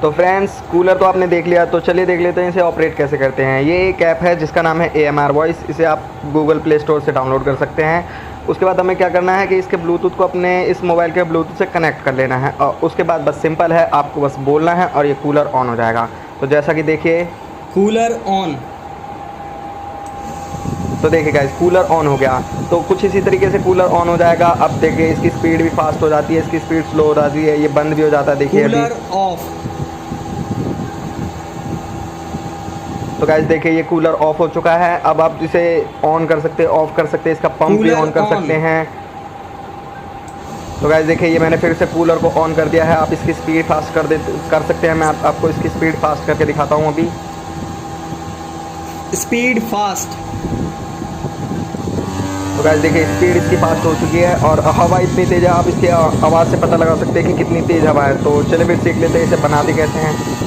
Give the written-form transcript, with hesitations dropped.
तो friends cooler तो आपने देख लिया, तो चलिए देख लेते हैं इसे ऑपरेट कैसे करते हैं। ये एक ऐप है जिसका नाम है AMR वॉइस, इसे आप गूगल प्ले स्टोर से डाउनलोड कर सकते हैं। उसके बाद हमें क्या करना है कि इसके ब्लूटूथ को अपने इस मोबाइल के ब्लूटूथ से कनेक्ट कर लेना है और उसके बाद बस सिंपल है, आपको बस बोलना है और ये कूलर ऑन हो जाएगा। तो जैसा कि देखिए कूलर ऑन। तो देखिए गाइस कूलर ऑन हो गया। तो कुछ इसी तरीके से कूलर ऑन हो जाएगा। अब देखिए इसकी स्पीड भी फास्ट हो जाती है, इसकी स्पीड स्लो हो जाती है, ये बंद भी हो जाता है। देखिए अभी कूलर ऑफ। तो गाइस देखिए ये कूलर ऑफ हो चुका है। अब आप इसे ऑन कर सकते हैं, ऑफ कर सकते हैं, इसका पंप भी ऑन कर सकते हैं। तो गाइस देखिए ये मैंने फिर से कूलर को ऑन कर दिया है। आप इसकी स्पीड फास्ट कर सकते हैं। मैं आपको इसकी स्पीड फास्ट करके दिखाता हूँ अभी। Speed fast. तो गाइस देखिए स्पीड इसकी फास्ट हो चुकी है और हवा इतनी तेज़ है, आप इसकी आवाज़ से पता लगा सकते हैं कि कितनी तेज़ हवा है। तो चलिए फिर सीख लेते हैं इसे बनाते कैसे हैं।